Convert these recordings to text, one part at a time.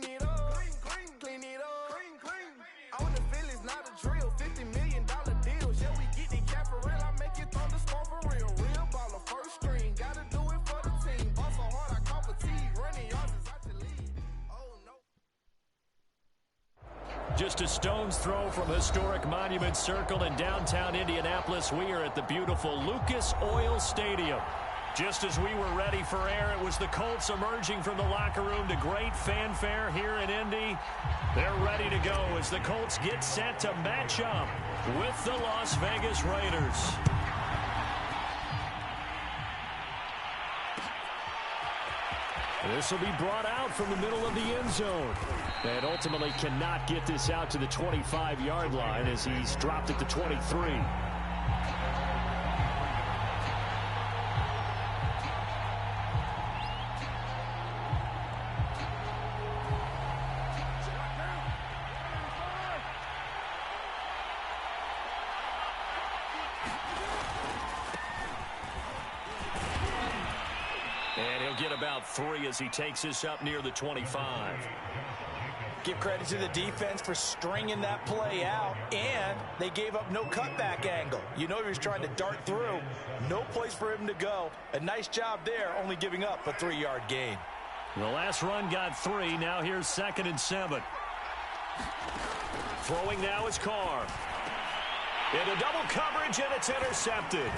it up, clean it up, I want to feel it's not a drill, $50 million deals. Yeah, we get the cap for real, I make it thunderstorm for real. Real baller, first string, gotta do it for the team. Ball so hard, I call fatigue, running yards is out the lead. Oh no. Just a stone's throw from historic Monument Circle in downtown Indianapolis. We are at the beautiful Lucas Oil Stadium. Just as we were ready for air, it was the Colts emerging from the locker room to great fanfare here in Indy. They're ready to go as the Colts get set to match up with the Las Vegas Raiders. This will be brought out from the middle of the end zone. And ultimately cannot get this out to the 25-yard line as he's dropped at the 23. And he'll get about 3 as he takes this up near the 25. Give credit to the defense for stringing that play out, and they gave up no cutback angle. You know he was trying to dart through. No place for him to go. A nice job there, only giving up a 3-yard gain. The last run got 3. Now here's 2nd and 7. Throwing now is Carr. Into double coverage, and it's intercepted.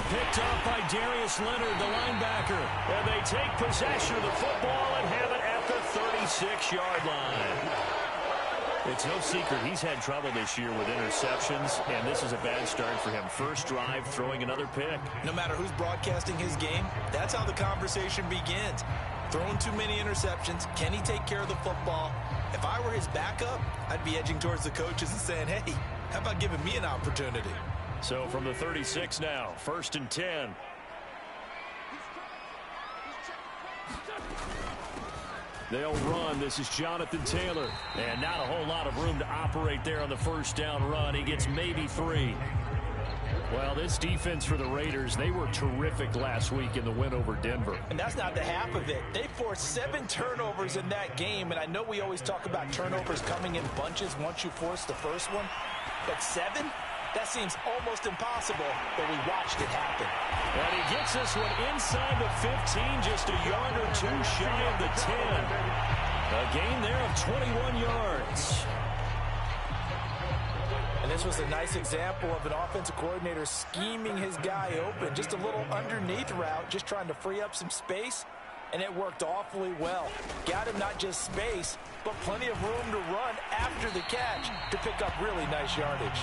Picked off by Darius Leonard, the linebacker. And they take possession of the football and have it at the 36-yard line. It's no secret he's had trouble this year with interceptions, and this is a bad start for him. First drive, throwing another pick. No matter who's broadcasting his game, that's how the conversation begins. Throwing too many interceptions. Can he take care of the football? If I were his backup, I'd be edging towards the coaches and saying, hey, how about giving me an opportunity? So from the 36 now, 1st and 10. They'll run. This is Jonathan Taylor. And not a whole lot of room to operate there on the first down run. He gets maybe 3. Well, this defense for the Raiders, they were terrific last week in the win over Denver. And that's not the half of it. They forced 7 turnovers in that game, and I know we always talk about turnovers coming in bunches once you force the first one, but 7? That seems almost impossible, but we watched it happen. And he gets this one inside the 15, just a yard or 2 shy of the 10. A gain there of 21 yards. And this was a nice example of an offensive coordinator scheming his guy open. Just a little underneath route, just trying to free up some space, and it worked awfully well. Got him not just space, but plenty of room to run after the catch to pick up really nice yardage.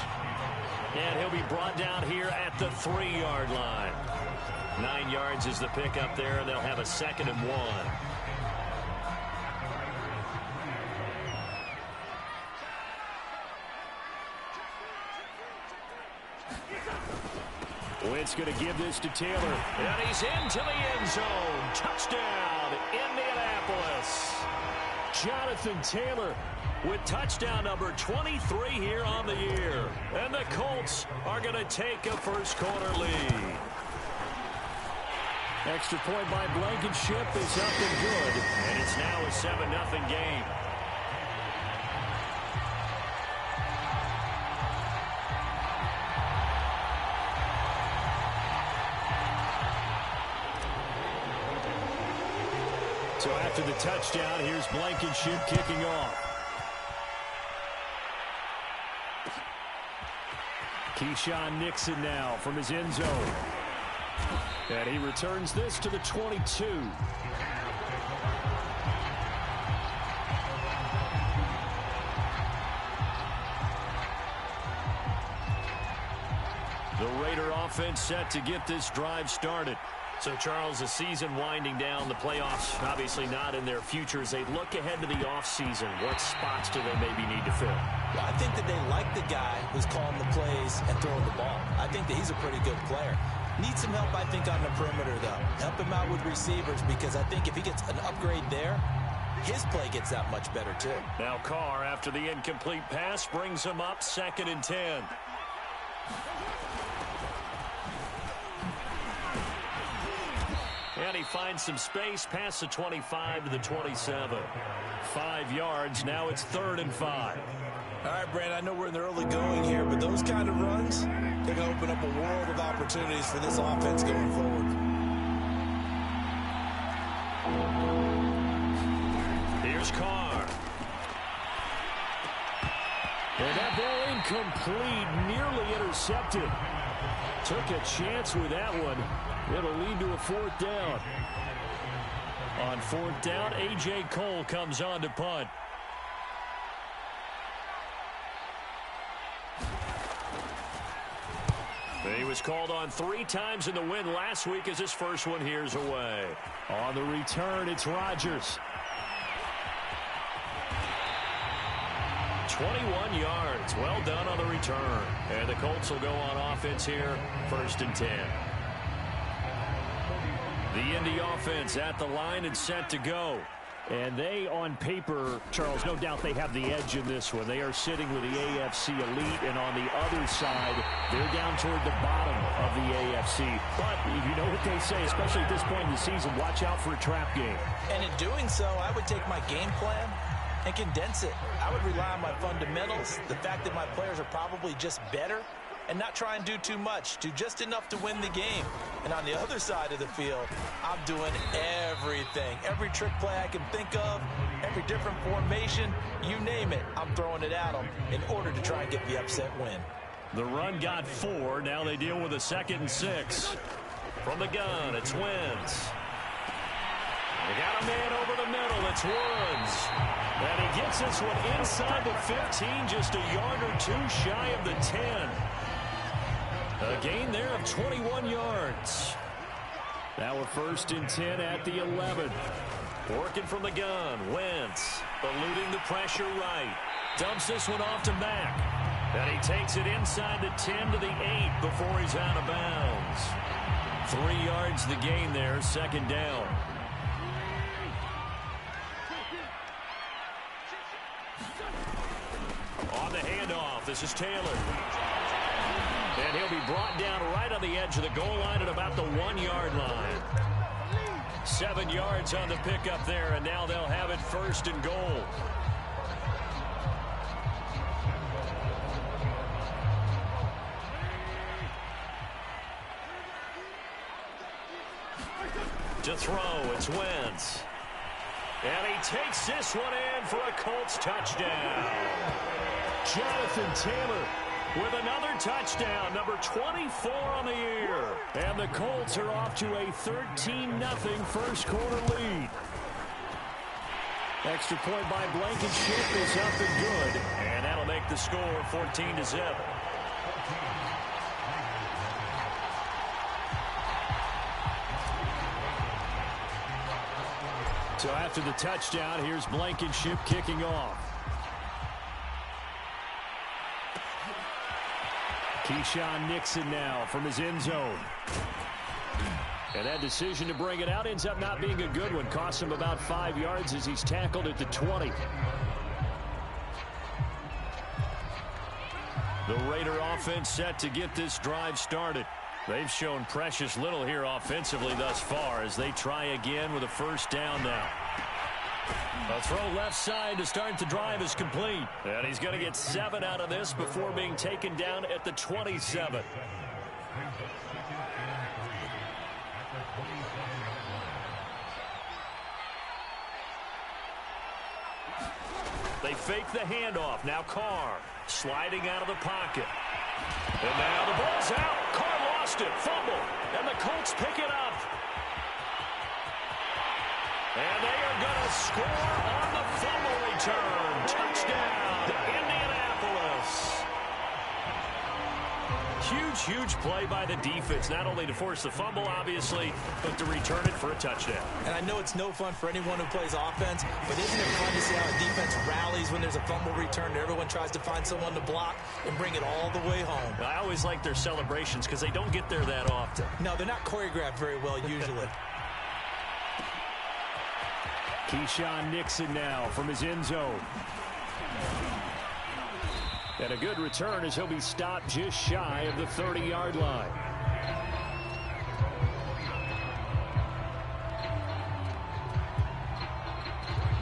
And he'll be brought down here at the 3-yard line. 9 yards is the pickup there, and they'll have a 2nd and 1. Wentz going to give this to Taylor. And he's into the end zone. Touchdown, Indianapolis. Jonathan Taylor with touchdown number 23 here on the year. And the Colts are going to take a first-quarter lead. Extra point by Blankenship is up and good. And it's now a 7-0 game. So after the touchdown, here's Blankenship kicking off. Keyshawn Nixon now from his end zone. And he returns this to the 22. The Raider offense set to get this drive started. So, Charles, the season winding down, the playoffs obviously not in their future. As they look ahead to the offseason, what spots do they maybe need to fill? Well, I think that they like the guy who's calling the plays and throwing the ball. I think that he's a pretty good player. Needs some help, I think, on the perimeter, though. Help him out with receivers, because I think if he gets an upgrade there, his play gets that much better, too. Now Carr, after the incomplete pass, brings him up 2nd and 10. And he finds some space past the 25 to the 27. 5 yards. Now it's 3rd and 5. All right, Brandon, I know we're in the early going here, but those kind of runs, they're going to open up a world of opportunities for this offense going forward. Here's Carr. And that ball incomplete, nearly intercepted. Took a chance with that one. It'll lead to a 4th down. On 4th down, A.J. Cole comes on to punt. He was called on 3 times in the win last week as his first one here's away. On the return, it's Rodgers. 21 yards. Well done on the return. And the Colts will go on offense here, 1st and 10. The Indy offense at the line and set to go. And they, on paper, Charles, no doubt they have the edge in this one. They are sitting with the AFC elite, and on the other side, they're down toward the bottom of the AFC. But you know what they say, especially at this point in the season, watch out for a trap game. And in doing so, I would take my game plan and condense it. I would rely on my fundamentals, the fact that my players are probably just better, and not try and do too much. Do just enough to win the game. And on the other side of the field, I'm doing everything. Every trick play I can think of, every different formation, you name it, I'm throwing it at them in order to try and get the upset win. The run got 4. Now they deal with a 2nd and 6. From the gun, it's Wentz. They got a man over the middle. It's Woods. And he gets this one inside the 15, just a yard or 2 shy of the 10. A gain there of 21 yards. Now a 1st and 10 at the 11. Working from the gun. Wentz eluding the pressure right. Dumps this one off to Mack. And he takes it inside the 10 to the 8 before he's out of bounds. 3 yards the gain there, 2nd down. On the handoff, this is Taylor. And he'll be brought down right on the edge of the goal line at about the 1-yard line. 7 yards on the pickup there, and now they'll have it 1st and goal. To throw, it's Wentz. And he takes this one in for a Colts touchdown. Jonathan Taylor with another touchdown, number 24 on the year. And the Colts are off to a 13-0 first quarter lead. Extra point by Blankenship is up and good. And that'll make the score 14-0. So after the touchdown, here's Blankenship kicking off. Keyshawn Nixon now from his end zone. And that decision to bring it out ends up not being a good one. Costs him about 5 yards as he's tackled at the 20. The Raider offense set to get this drive started. They've shown precious little here offensively thus far as they try again with a 1st down now. A throw left side to start the drive is complete. And he's going to get 7 out of this before being taken down at the 27. They fake the handoff. Now Carr sliding out of the pocket. And now the ball's out. Carr lost it. Fumble. And the Colts pick it up. And they are going to score on the fumble return. Touchdown, Indianapolis. Huge play by the defense, not only to force the fumble, obviously, but to return it for a touchdown. And I know it's no fun for anyone who plays offense, but isn't it fun to see how a defense rallies when there's a fumble return and everyone tries to find someone to block and bring it all the way home? I always like their celebrations because they don't get there that often. No, they're not choreographed very well usually. Keyshawn Nixon now from his end zone. And a good return as he'll be stopped just shy of the 30-yard line.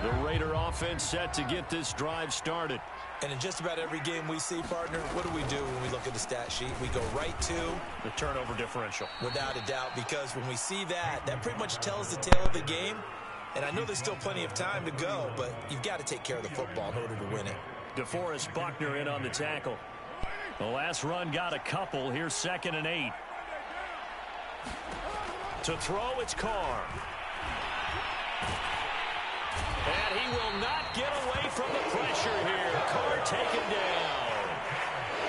The Raider offense set to get this drive started. And in just about every game we see, partner, what do when we look at the stat sheet? We go right to the turnover differential. Without a doubt, because when we see that, that pretty much tells the tale of the game. And I know there's still plenty of time to go, but you've got to take care of the football in order to win it. DeForest Buckner in on the tackle. The last run got a couple. Here's 2nd and 8. To throw, it's Carr. And he will not get away from the pressure here. Carr taken down.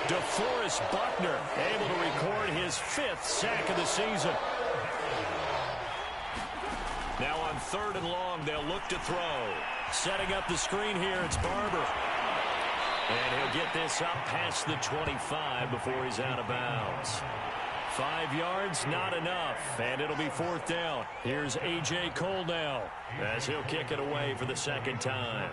DeForest Buckner able to record his 5th sack of the season. Now on 3rd and long, they'll look to throw. Setting up the screen here, it's Barber. And he'll get this up past the 25 before he's out of bounds. 5 yards, not enough, and it'll be 4th down. Here's A.J. Cole now, as he'll kick it away for the 2nd time.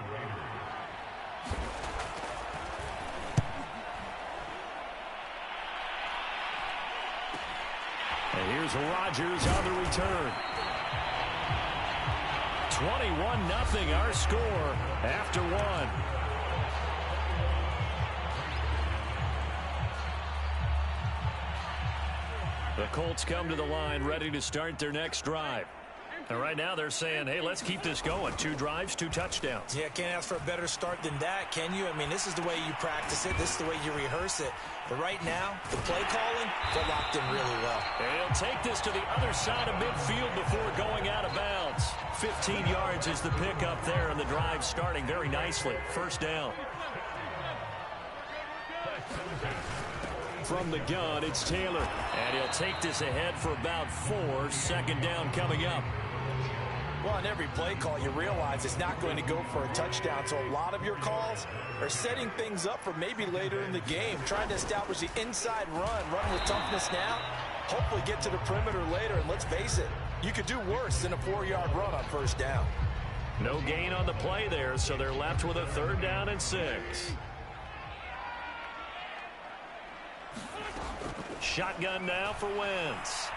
And here's Rodgers on the return. 21-0 our score after 1. The Colts come to the line ready to start their next drive. And right now they're saying, hey, let's keep this going. 2 drives, 2 touchdowns. Yeah, can't ask for a better start than that, can you? I mean, this is the way you practice it. This is the way you rehearse it. But right now, the play calling, they're locked in really well. And he'll take this to the other side of midfield before going out of bounds. 15 yards is the pickup there, and the drive starting very nicely. 1st down. From the gun, it's Taylor. And he'll take this ahead for about 4. 2nd down coming up. Well, on every play call, you realize it's not going to go for a touchdown. So a lot of your calls are setting things up for maybe later in the game, trying to establish the inside run with toughness now, hopefully get to the perimeter later. And let's face it, you could do worse than a 4-yard run on 1st down. No gain on the play there, so they're left with a 3rd down and 6. Shotgun now for Wentz.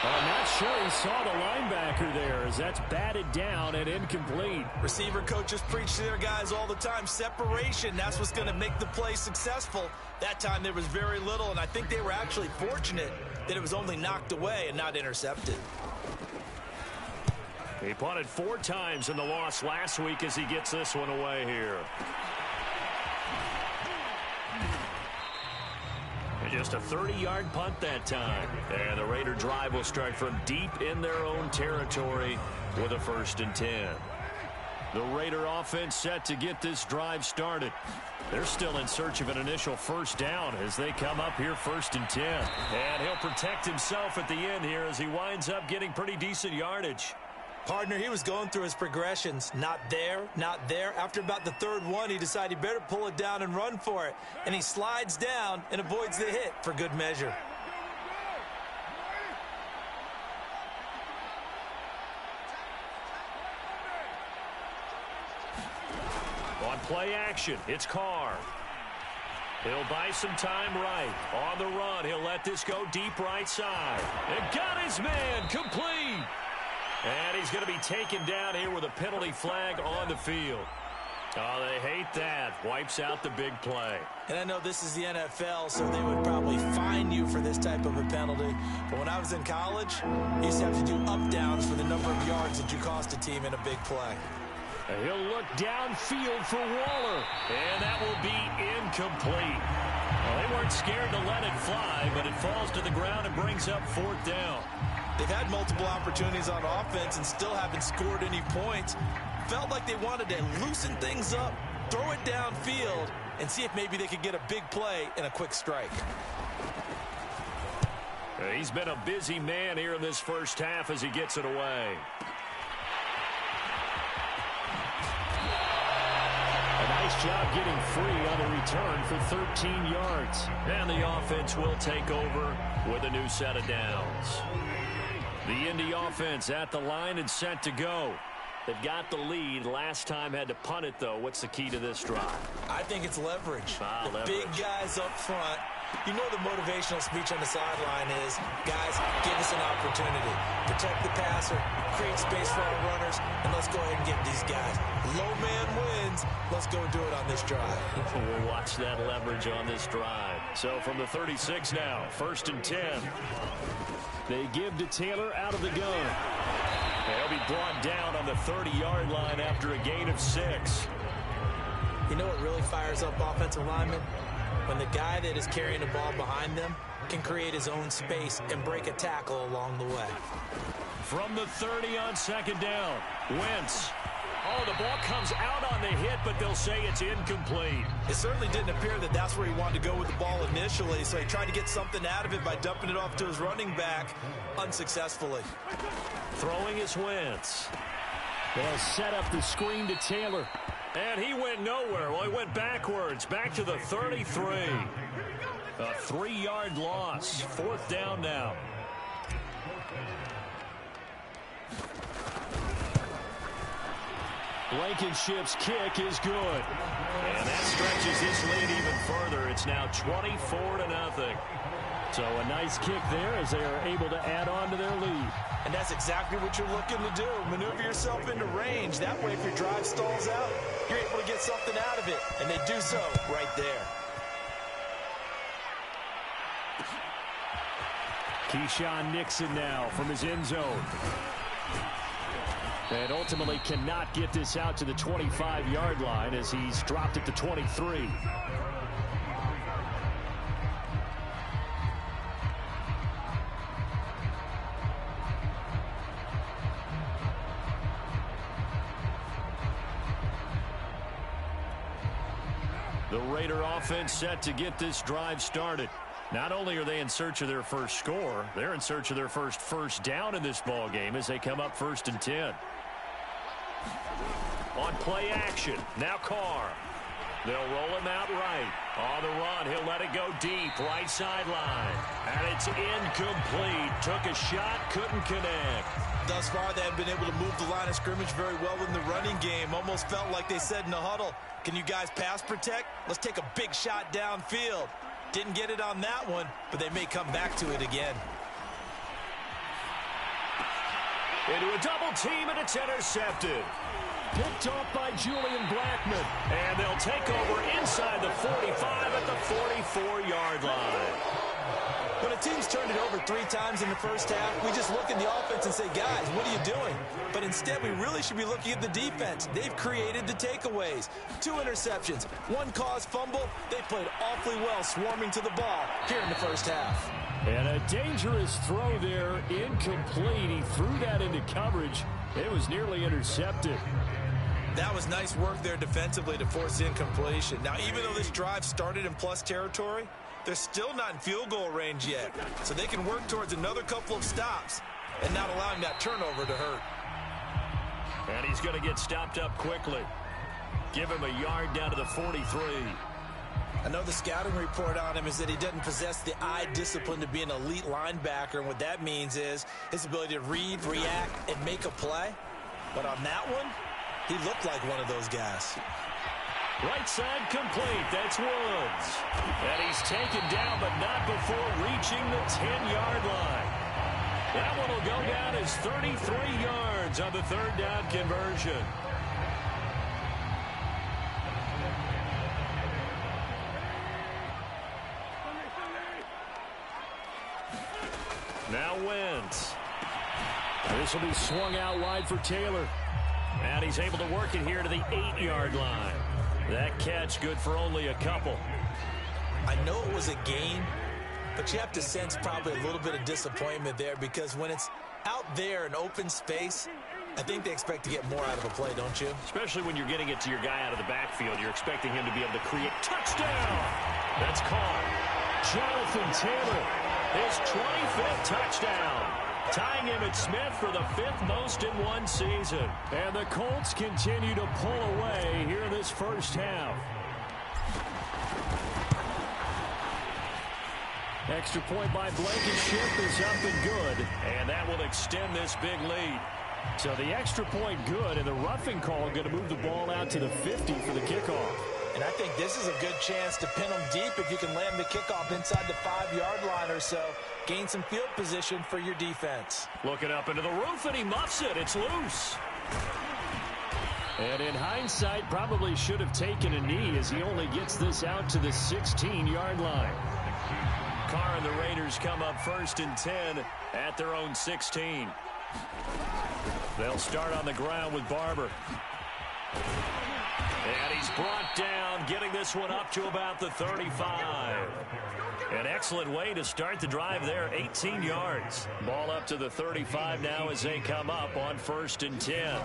I'm not sure he saw the linebacker there, as that's batted down and incomplete. Receiver coaches preach to their guys all the time. Separation, that's what's going to make the play successful. That time there was very little, and I think they were actually fortunate that it was only knocked away and not intercepted. He punted 4 times in the loss last week as he gets this one away here. Just a 30-yard punt that time. And the Raider drive will start from deep in their own territory with a 1st and 10. The Raider offense set to get this drive started. They're still in search of an initial 1st down as they come up here 1st and 10. And he'll protect himself at the end here as he winds up getting pretty decent yardage. Partner, he was going through his progressions. Not there, not there. After about the 3rd one, he decided he better pull it down and run for it. And he slides down and avoids the hit for good measure. On play action, it's Carr. He'll buy some time right. On the run, he'll let this go deep right side. And got his man complete. And he's going to be taken down here with a penalty flag on the field. Oh, they hate that. Wipes out the big play. And I know this is the NFL, so they would probably fine you for this type of a penalty. But when I was in college, you used to have to do up-downs for the number of yards that you cost a team in a big play. And he'll look downfield for Waller. And that will be incomplete. Well, they weren't scared to let it fly, but it falls to the ground and brings up 4th down. They've had multiple opportunities on offense and still haven't scored any points. Felt like they wanted to loosen things up, throw it downfield, and see if maybe they could get a big play and a quick strike. He's been a busy man here in this 1st half as he gets it away. A nice job getting free on the return for 13 yards. And the offense will take over with a new set of downs. The Indy offense at the line and set to go. They've got the lead. Last time had to punt it, though. What's the key to this drive? I think it's leverage. The Leverage. big guys up front. You know the motivational speech on the sideline is, guys, give us an opportunity. Protect the passer, create space for our runners, and let's go ahead and get these guys. Low man wins. Let's go do it on this drive. We'll watch that leverage on this drive. So from the 36 now, 1st and 10. They give to Taylor out of the gun. He'll be brought down on the 30-yard line after a gain of 6. You know what really fires up offensive linemen? When the guy that is carrying the ball behind them can create his own space and break a tackle along the way. From the 30 on 2nd down, Wentz. Oh, the ball comes out on the hit, but they'll say it's incomplete. It certainly didn't appear that that's where he wanted to go with the ball initially, so he tried to get something out of it by dumping it off to his running back unsuccessfully. Throwing is Wentz. They'll set up the screen to Taylor. And he went nowhere. Well, he went backwards, back to the 33. A 3-yard loss. 4th down now. Blankenship's kick is good. And that stretches this lead even further. It's now 24-0. So a nice kick there as they are able to add on to their lead. And that's exactly what you're looking to do. Maneuver yourself into range. That way, if your drive stalls out, you're able to get something out of it. And they do so right there. Keyshawn Nixon now from his end zone. And ultimately cannot get this out to the 25-yard line as he's dropped it to 23. The Raider offense set to get this drive started. Not only are they in search of their first score, they're in search of their first down in this ball game as they come up 1st and 10. On play action, now Carr. They'll roll him out right. On the run, he'll let it go deep, right sideline. And it's incomplete. Took a shot, couldn't connect. Thus far, they have been able to move the line of scrimmage very well in the running game. Almost felt like they said in the huddle, can you guys pass protect? Let's take a big shot downfield. Didn't get it on that one, but they may come back to it again. Into a double team, and it's intercepted. Picked off by Julian Blackman. And they'll take over inside the 45 at the 44-yard line. When a team's turned it over 3 times in the first half, we just look at the offense and say, guys, what are you doing? But instead, we really should be looking at the defense. They've created the takeaways. 2 interceptions, 1 caused fumble. They played awfully well swarming to the ball here in the first half. And a dangerous throw there, incomplete. He threw that into coverage. It was nearly intercepted. That was nice work there defensively to force incompletion. Now, even though this drive started in plus territory, they're still not in field goal range yet. So they can work towards another couple of stops and not allowing that turnover to hurt. And he's going to get stopped up quickly. Give him a yard down to the 43. I know the scouting report on him is that he doesn't possess the eye discipline to be an elite linebacker. And what that means is his ability to read, react, and make a play. But on that one, he looked like one of those guys. Right side complete. That's Woods. And he's taken down, but not before reaching the 10-yard line. That one will go down as 33 yards on the 3rd down conversion. Now Wentz. This will be swung out wide for Taylor. And he's able to work it here to the 8-yard line. That catch good for only a couple. I know it was a gain, but you have to sense probably a little bit of disappointment there because when it's out there in open space, I think they expect to get more out of a play, don't you? Especially when you're getting it to your guy out of the backfield. You're expecting him to be able to create touchdown. That's caught. Jonathan Taylor, his 25th touchdown. Tying him at Smith for the 5th most in one season. And the Colts continue to pull away here in this first half. Extra point by Blankenship is up and good. And that will extend this big lead. So the extra point good, and the roughing call going to move the ball out to the 50 for the kickoff. And I think this is a good chance to pin them deep if you can land the kickoff inside the 5-yard line or so. Gain some field position for your defense. Looking up into the roof, and he muffs it. It's loose. And in hindsight, probably should have taken a knee as he only gets this out to the 16-yard line. Carr and the Raiders come up 1st and 10 at their own 16. They'll start on the ground with Barber. And he's brought down, getting this one up to about the 35. An excellent way to start the drive there, 18 yards. Ball up to the 35 now as they come up on 1st and 10.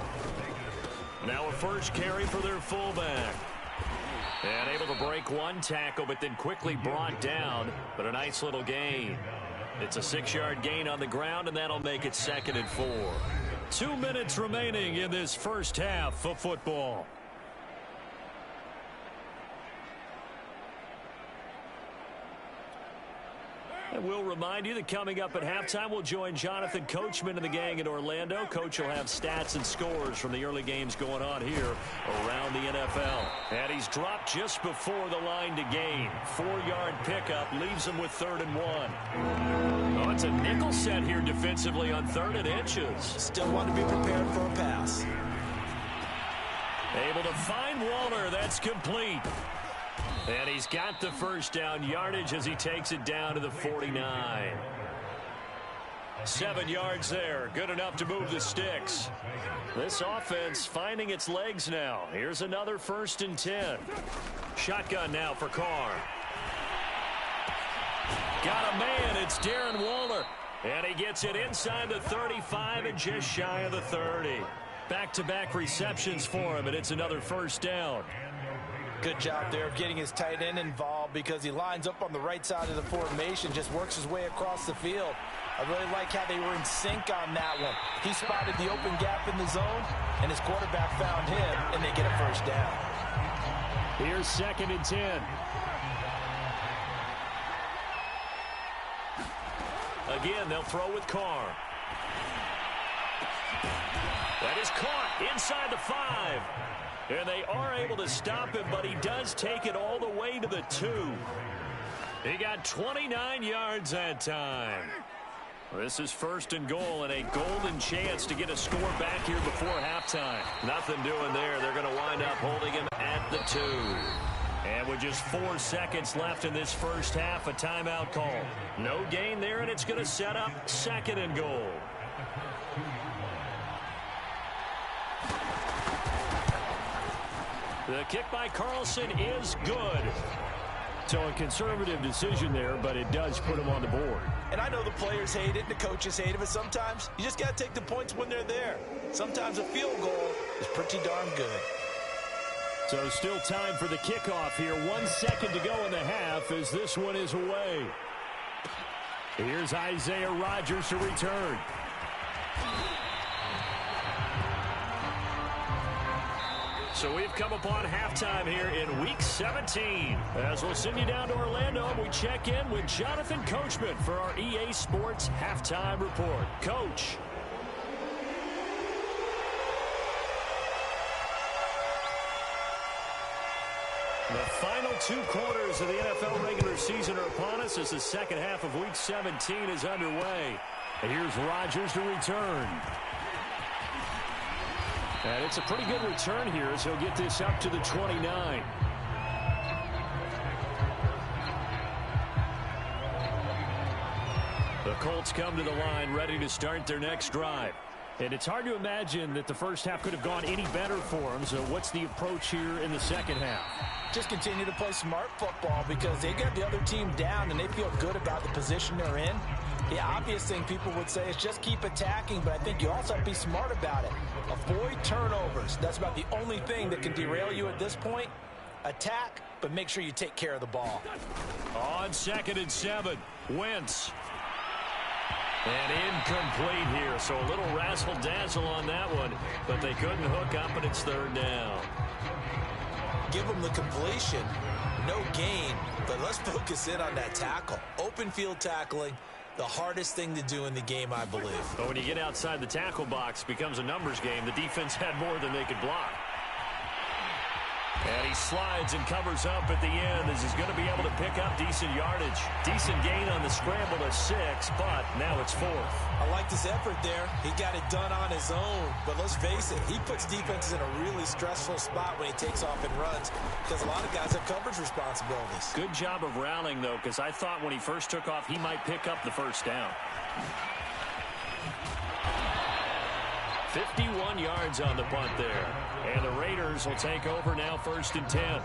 Now a first carry for their fullback. And able to break one tackle, but then quickly brought down. But a nice little gain. It's a 6-yard gain on the ground, and that'll make it 2nd and 4. 2 minutes remaining in this first half of football. And we'll remind you that coming up at halftime, we'll join Jonathan Coachman and the gang in Orlando. Coach will have stats and scores from the early games going on here around the NFL. And he's dropped just before the line to gain. 4-yard pickup leaves him with 3rd and 1. Oh, it's a nickel set here defensively on 3rd and inches. Still want to be prepared for a pass. Able to find Waller. That's complete. And he's got the first down yardage as he takes it down to the 49. 7 yards there. Good enough to move the sticks. This offense finding its legs now. Here's another 1st and 10. Shotgun now for Carr. Got a man. It's Darren Waller. And he gets it inside the 35 and just shy of the 30. Back-to-back receptions for him, and it's another 1st down. Good job there of getting his tight end involved because he lines up on the right side of the formation, just works his way across the field. I really like how they were in sync on that one. He spotted the open gap in the zone, and his quarterback found him, and they get a 1st down. Here's 2nd and 10. Again, they'll throw with Carr. That is caught inside the 5. And they are able to stop him, but he does take it all the way to the 2. He got 29 yards that time. This is 1st and goal and a golden chance to get a score back here before halftime. Nothing doing there. They're going to wind up holding him at the 2. And with just 4 seconds left in this first half, a timeout call. No gain there, and it's going to set up 2nd and goal. The kick by Carlson is good. So a conservative decision there, but it does put him on the board. And I know the players hate it and the coaches hate it, but sometimes you just got to take the points when they're there. Sometimes a field goal is pretty darn good. So still time for the kickoff here. 1 second to go in the half as this one is away. Here's Isaiah Rodgers to return. So we've come upon halftime here in Week 17. As we'll send you down to Orlando, and we check in with Jonathan Coachman for our EA Sports Halftime Report. Coach. The final 2 quarters of the NFL regular season are upon us as the second half of Week 17 is underway. And here's Rodgers to return. And it's a pretty good return here as he'll get this up to the 29. The Colts come to the line ready to start their next drive. And it's hard to imagine that the first half could have gone any better for them. So what's the approach here in the second half? Just continue to play smart football because they got the other team down and they feel good about the position they're in. The obvious thing people would say is just keep attacking, but I think you also have to be smart about it. Avoid turnovers. That's about the only thing that can derail you at this point. Attack, but make sure you take care of the ball. On 2nd and 7, Wentz. And incomplete here, so a little razzle-dazzle on that one, but they couldn't hook up, and it's 3rd down. Give them the completion, no gain, but let's focus in on that tackle. Open field tackling, the hardest thing to do in the game, I believe. But when you get outside the tackle box, it becomes a numbers game. The defense had more than they could block. And he slides and covers up at the end as he's going to be able to pick up decent yardage. Decent gain on the scramble to 6, but now it's 4th. I like this effort there. He got it done on his own. But let's face it, he puts defenses in a really stressful spot when he takes off and runs because a lot of guys have coverage responsibilities. Good job of rallying, though, because I thought when he first took off, he might pick up the first down. 51 yards on the punt there. And the Raiders will take over now 1st and 10.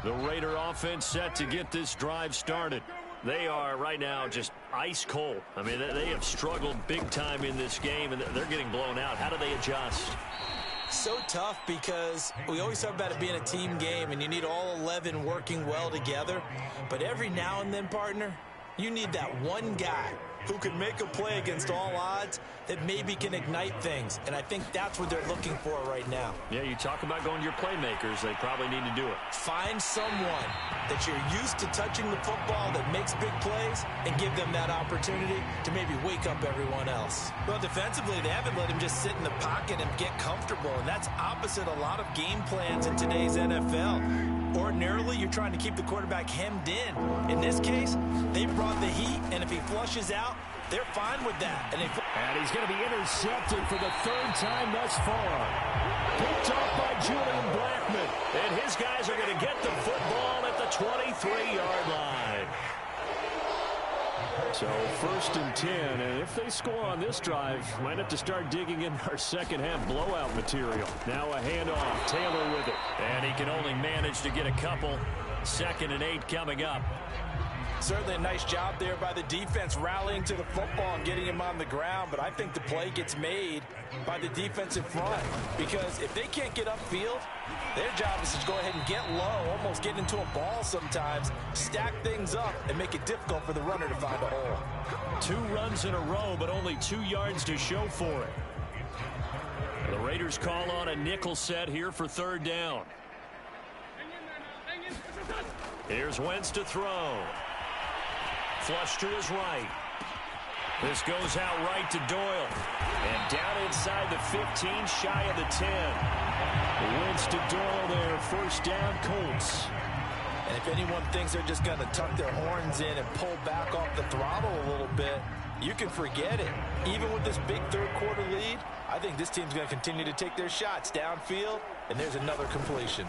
The Raider offense set to get this drive started. They are right now just ice cold. I mean, they have struggled big time in this game, and they're getting blown out. How do they adjust? So tough because we always talk about it being a team game, and you need all 11 working well together. But every now and then, partner, you need that one guy who can make a play against all odds that maybe can ignite things. And I think that's what they're looking for right now. Yeah, you talk about going to your playmakers. They probably need to do it. Find someone that you're used to touching the football that makes big plays and give them that opportunity to maybe wake up everyone else. Well, defensively, they haven't let him just sit in the pocket and get comfortable, and that's opposite a lot of game plans in today's NFL. Ordinarily, you're trying to keep the quarterback hemmed in. In this case, they brought the heat, and if he flushes out, they're fine with that. And he's going to be intercepted for the 3rd time thus far. Picked off by Julian Blackman. And his guys are going to get the football at the 23-yard line. So 1st and 10, and if they score on this drive, might have to start digging in our second-half blowout material. Now a handoff, Taylor with it. And he can only manage to get a couple. 2nd and 8 coming up. Certainly a nice job there by the defense rallying to the football and getting him on the ground, but I think the play gets made by the defensive front because if they can't get upfield, their job is to go ahead and get low, almost get into a ball sometimes, stack things up, and make it difficult for the runner to find a hole. 2 runs in a row, but only 2 yards to show for it. The Raiders call on a nickel set here for 3rd down. Here's Wentz to throw. Flush to his right. This goes out right to Doyle. And down inside the 15, shy of the 10. Wentz to Doyle there, 1st down, Colts. And if anyone thinks they're just going to tuck their horns in and pull back off the throttle a little bit, you can forget it. Even with this big 3rd quarter lead, I think this team's going to continue to take their shots downfield, and there's another completion.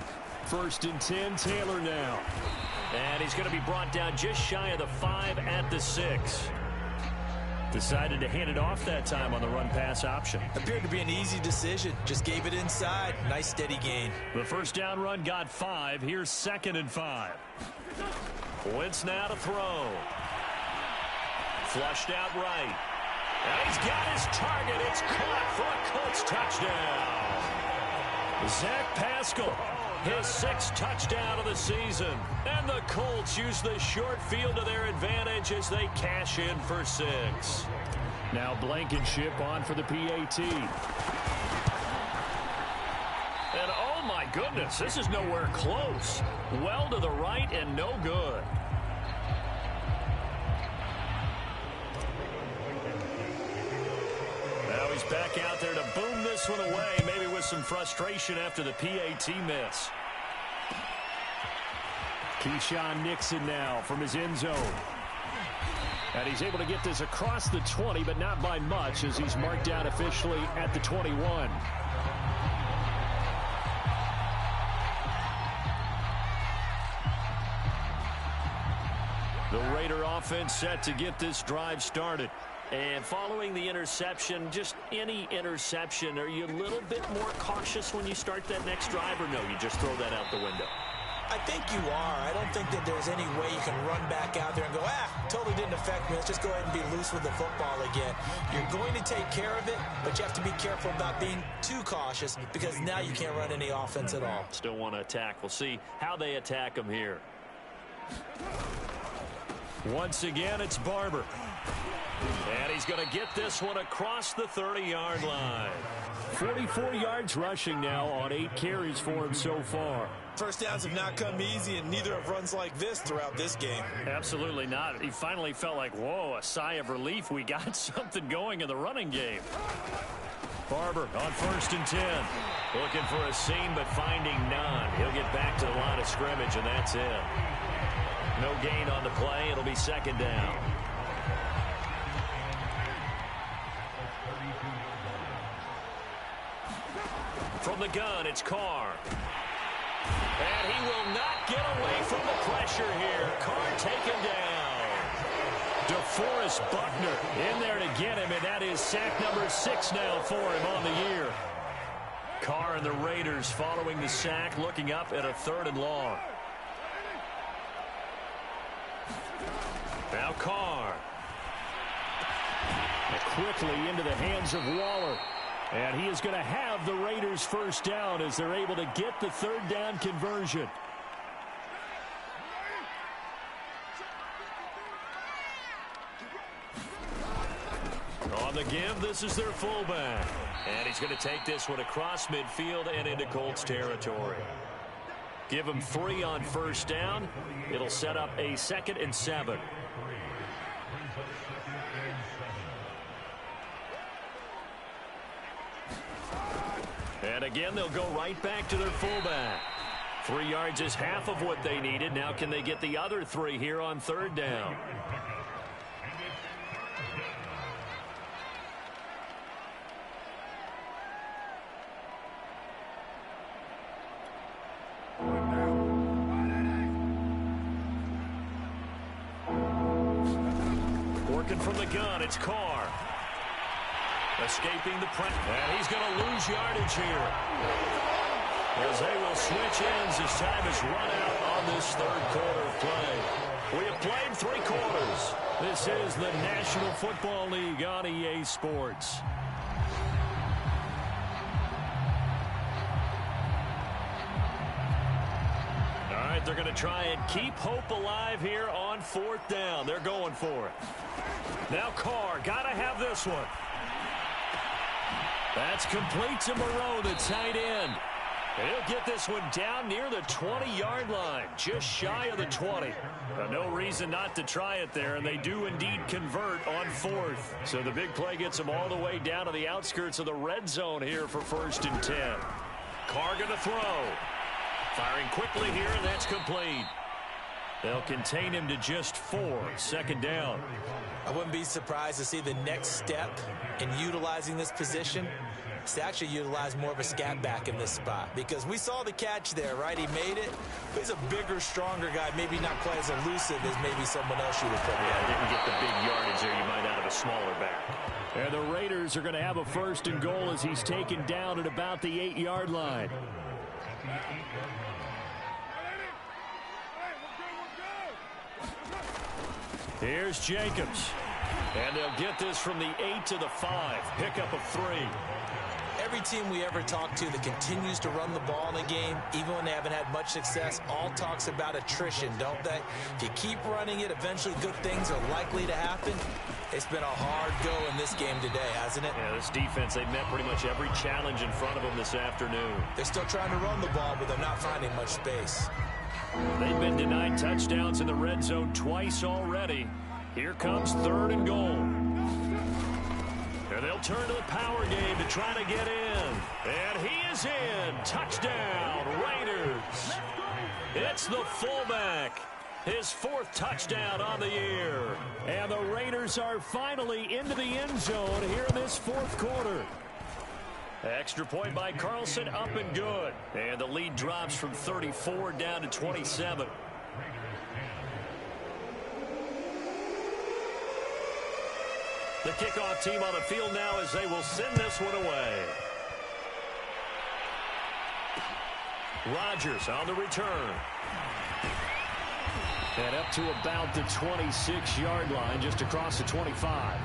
1st and 10, Taylor now. And he's going to be brought down just shy of the 5 at the 6. Decided to hand it off that time on the run-pass option. Appeared to be an easy decision. Just gave it inside. Nice steady gain. The 1st down run got 5. Here's 2nd and 5. Wentz now to throw. Flushed out right. And he's got his target. It's caught for a Colts touchdown. Zach Pascal, his 6th touchdown of the season. And the Colts use the short field to their advantage as they cash in for 6. Now Blankenship on for the PAT. And oh my goodness, this is nowhere close. Well to the right and no good. Now he's back out there to boom this one away, maybe with some frustration after the PAT miss. Keyshawn Nixon now from his end zone. And he's able to get this across the 20, but not by much as he's marked out officially at the 21. The Raider offense set to get this drive started. And following the interception, just any interception, are you a little bit more cautious when you start that next drive, or no, you just throw that out the window? I think you are. I don't think that there's any way you can run back out there and go, totally didn't affect me. Let's just go ahead and be loose with the football again. You're going to take care of it, but you have to be careful about being too cautious because now you can't run any offense at all. Still want to attack. We'll see how they attack them here. Once again, it's Barber. And he's going to get this one across the 30-yard line. 44 yards rushing now on 8 carries for him so far. First downs have not come easy, and neither have runs like this throughout this game. Absolutely not. He finally felt like, whoa, a sigh of relief. We got something going in the running game. Barber on 1st and 10. Looking for a seam, but finding none. He'll get back to the line of scrimmage, and that's it. No gain on the play. It'll be 2nd down. From the gun, it's Carr. And he will not get away from the pressure here. Carr taken down. DeForest Buckner in there to get him, and that is sack number 6 now for him on the year. Carr and the Raiders following the sack, looking up at a 3rd and long. Now Carr. Quickly into the hands of Waller. And he is going to have the Raiders first down as they're able to get the 3rd down conversion. On the give, this is their fullback. And he's going to take this one across midfield and into Colts territory. Give him 3 on 1st down. It'll set up a 2nd and 7. And again, they'll go right back to their fullback. 3 yards is half of what they needed. Now can they get the other 3 here on 3rd down? Working from the gun, it's Carr. Escaping the press, and he's going to lose yardage here. As they will switch ends as time is run out on this 3rd quarter of play. We have played 3 quarters. This is the National Football League on EA Sports. All right, they're going to try and keep hope alive here on 4th down. They're going for it. Now Carr, got to have this one. That's complete to Moreau, the tight end. And he'll get this one down near the 20-yard line, just shy of the 20. No reason not to try it there, and they do indeed convert on 4th. So the big play gets them all the way down to the outskirts of the red zone here for 1st and 10. Carr going to throw. Firing quickly here, and that's complete. They'll contain him to just 4, 2nd down. I wouldn't be surprised to see the next step in utilizing this position is to actually utilize more of a scat back in this spot, because we saw the catch there, right? He made it. He's a bigger, stronger guy, maybe not quite as elusive as maybe someone else you would put there. Yeah, didn't get the big yardage there. You might out of a smaller back. And the Raiders are going to have a 1st and goal as he's taken down at about the 8-yard line. Here's Jacobs. And they'll get this from the 8 to the 5. Pickup of 3. Every team we ever talk to that continues to run the ball in a game, even when they haven't had much success, all talks about attrition, don't they? If you keep running it, eventually good things are likely to happen. It's been a hard go in this game today, hasn't it? Yeah, this defense, they've met pretty much every challenge in front of them this afternoon. They're still trying to run the ball, but they're not finding much space. They've been denied touchdowns in the red zone twice already. Here comes 3rd and goal. And they'll turn to the power game to try to get in. And he is in. Touchdown, Raiders. It's the fullback. His 4th touchdown on the year. And the Raiders are finally into the end zone here in this 4th quarter. Extra point by Carlson, up and good. And the lead drops from 34 down to 27. The kickoff team on the field now as they will send this one away. Rodgers on the return. And up to about the 26-yard line, just across the 25.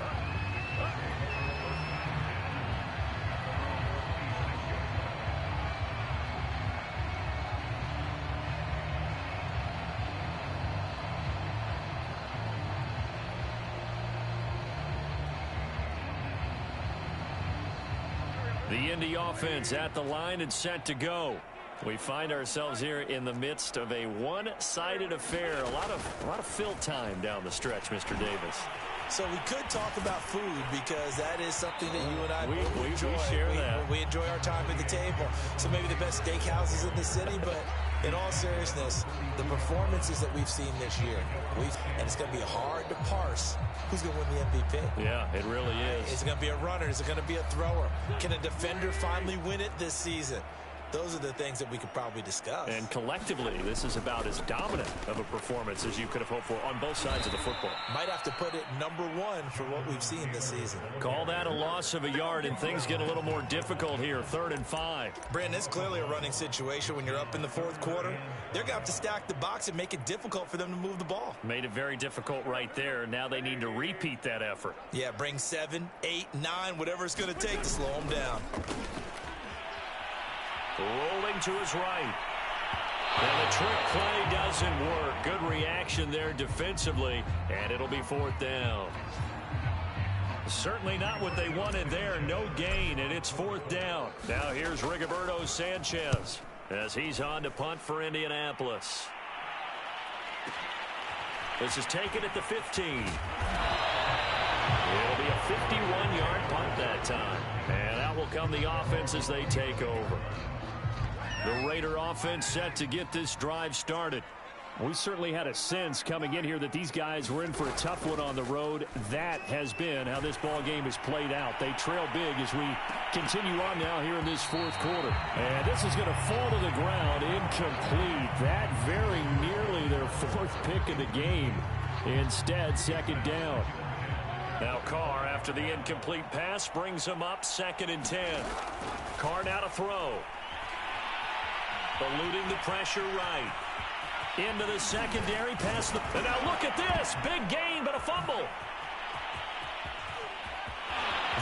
The Indy offense at the line and set to go. We find ourselves here in the midst of a one-sided affair. A lot of fill time down the stretch, Mr. Davis. So we could talk about food because that is something that you and I enjoy. We share that. We enjoy our time at the table. So maybe the best steakhouses in the city, but in all seriousness, the performances that we've seen this year, and it's going to be hard to parse who's going to win the MVP. Yeah, it really is. Is it going to be a runner? Is it going to be a thrower? Can a defender finally win it this season? Those are the things that we could probably discuss. And collectively, this is about as dominant of a performance as you could have hoped for on both sides of the football. Might have to put it number one for what we've seen this season. Call that a loss of a yard, and things get a little more difficult here. 3rd and 5. Brandon, it's clearly a running situation when you're up in the 4th quarter. They're going to have to stack the box and make it difficult for them to move the ball. Made it very difficult right there. Now they need to repeat that effort. Yeah, bring 7, 8, 9, whatever it's going to take to slow them down. Rolling to his right. And the trick play doesn't work. Good reaction there defensively, and it'll be 4th down. Certainly not what they wanted there. No gain, and it's 4th down. Now here's Rigoberto Sanchez as he's on to punt for Indianapolis. This is taken at the 15. It'll be a 51-yard punt that time. And out will come the offense as they take over. The Raider offense set to get this drive started. We certainly had a sense coming in here that these guys were in for a tough one on the road. That has been how this ball game has played out. They trail big as we continue on now here in this 4th quarter. And this is going to fall to the ground, incomplete. That very nearly their 4th pick of the game. Instead, 2nd down. Now Carr, after the incomplete pass, brings him up 2nd and 10. Carr now to throw. Eluding the pressure right. Into the secondary, past the... And now look at this. Big gain, but a fumble.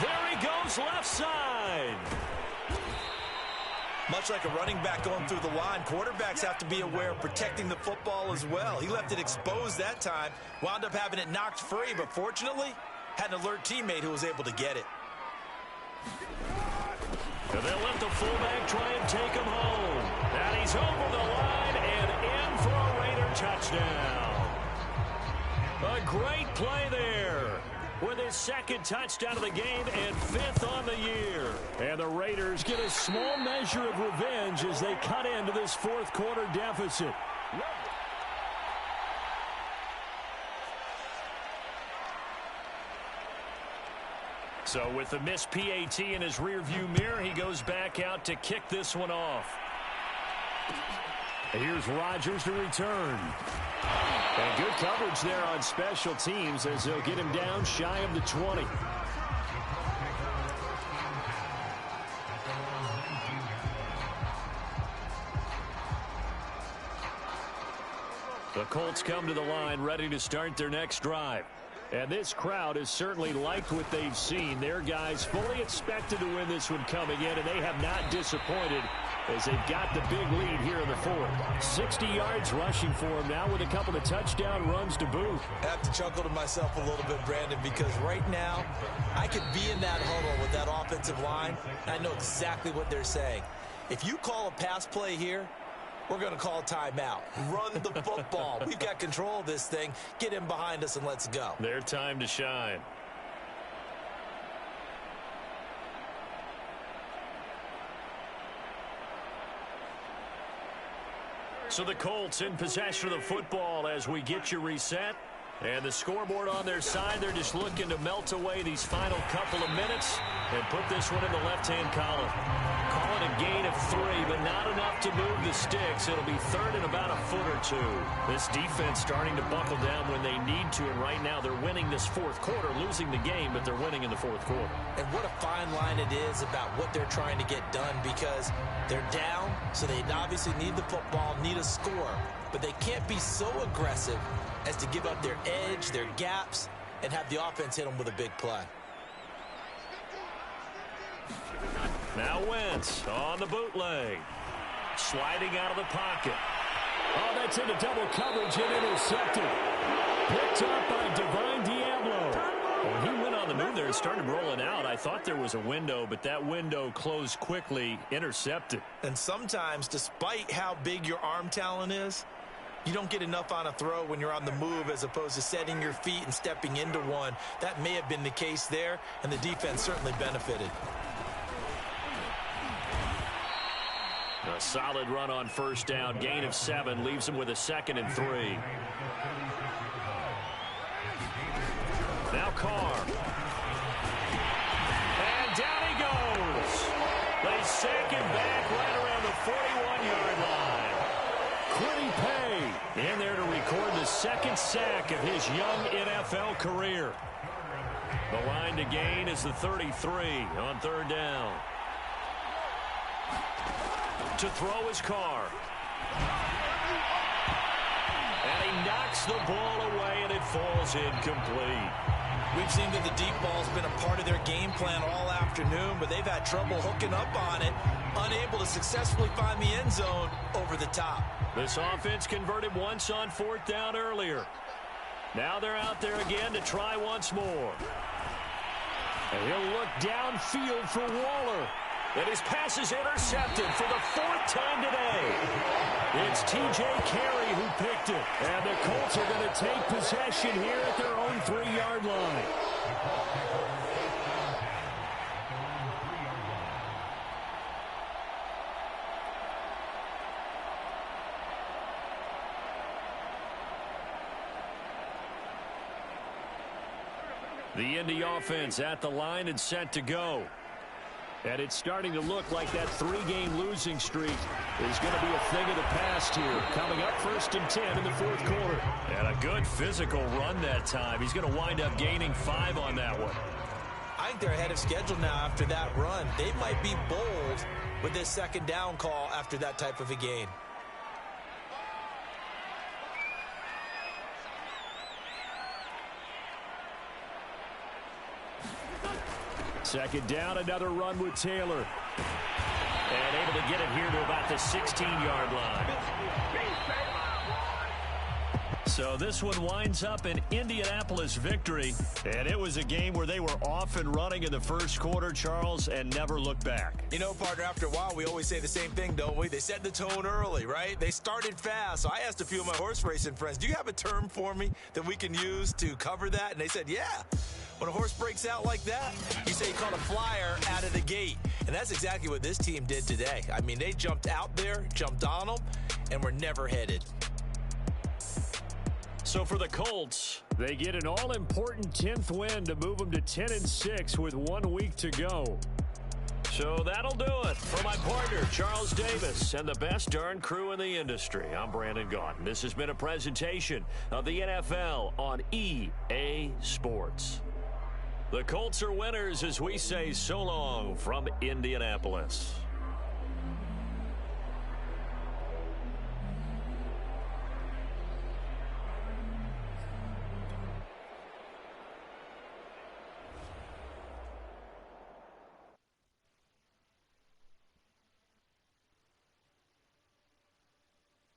There he goes, left side. Much like a running back going through the line, quarterbacks have to be aware of protecting the football as well. He left it exposed that time, wound up having it knocked free, but fortunately, had an alert teammate who was able to get it. And they'll let the fullback try and take him home. And he's over the line and in for a Raider touchdown. A great play there with his 2nd touchdown of the game and 5th on the year. And the Raiders get a small measure of revenge as they cut into this 4th quarter deficit. So with the missed PAT in his rearview mirror, he goes back out to kick this one off. And here's Rodgers to return. And good coverage there on special teams as they'll get him down shy of the 20. The Colts come to the line ready to start their next drive. And this crowd has certainly liked what they've seen. Their guys fully expected to win this one coming in, and they have not disappointed as they've got the big lead here in the 4th. 60 yards rushing for him now with a couple of touchdown runs to boot. I have to chuckle to myself a little bit, Brandon, because right now I could be in that huddle with that offensive line, and I know exactly what they're saying. If you call a pass play here, we're going to call timeout. Run the football. We've got control of this thing. Get in behind us and let's go. Their time to shine. So the Colts in possession of the football as we get you reset. And the scoreboard on their side, they're just looking to melt away these final couple of minutes and put this one in the left-hand column. Calling a gain of 3, but not enough to move the sticks. It'll be 3rd and about a foot or 2. This defense starting to buckle down when they need to, and right now they're winning this 4th quarter, losing the game, but they're winning in the 4th quarter. And what a fine line it is about what they're trying to get done, because they're down, so they obviously need the football, need a score, but they can't be so aggressive as to give up their edge, their gaps, and have the offense hit them with a big play. Now Wentz on the bootleg. Sliding out of the pocket. Oh, that's into double coverage and intercepted. Picked up by Divine Diablo. Well, he went on the move there. it started rolling out, I thought there was a window, but that window closed quickly, intercepted. And sometimes, despite how big your arm talent is, you don't get enough on a throw when you're on the move as opposed to setting your feet and stepping into one. That may have been the case there, and the defense certainly benefited. A solid run on first down. Gain of 7 leaves him with a 2nd and 3. Now Carr. And down he goes. They sack him back right around the 41-yard line. Quiddy Pay in there to record the 2nd sack of his young NFL career. The line to gain is the 33 on 3rd down. To throw his Carr. And he knocks the ball away, and it falls incomplete. We've seen that the deep ball's been a part of their game plan all afternoon, but they've had trouble hooking up on it, unable to successfully find the end zone over the top. This offense converted once on 4th down earlier. Now they're out there again to try once more. And he'll look downfield for Waller. And his pass is intercepted for the 4th time today. It's T.J. Carey who picked it. And the Colts are going to take possession here at their own 3-yard line. The Indy offense at the line and set to go. And it's starting to look like that 3-game losing streak is going to be a thing of the past here. Coming up 1st and 10 in the 4th quarter. And a good physical run that time. He's going to wind up gaining 5 on that one. I think they're ahead of schedule now after that run. They might be bold with this 2nd down call after that type of a gain. Second down, another run with Taylor. And able to get it here to about the 16-yard line. So this one winds up an Indianapolis victory. And it was a game where they were off and running in the 1st quarter, Charles, and never looked back. You know, partner, after a while, we always say the same thing, don't we? They set the tone early, right? They started fast. So I asked a few of my horse racing friends, do you have a term for me that we can use to cover that? And they said, yeah. When a horse breaks out like that, you say he caught a flyer out of the gate. And that's exactly what this team did today. I mean, they jumped out there, jumped on them, and were never headed. So for the Colts, they get an all-important 10th win to move them to 10-6 with 1 week to go. So that'll do it for my partner, Charles Davis, and the best darn crew in the industry. I'm Brandon Gaudin. This has been a presentation of the NFL on EA Sports. The Colts are winners as we say so long from Indianapolis.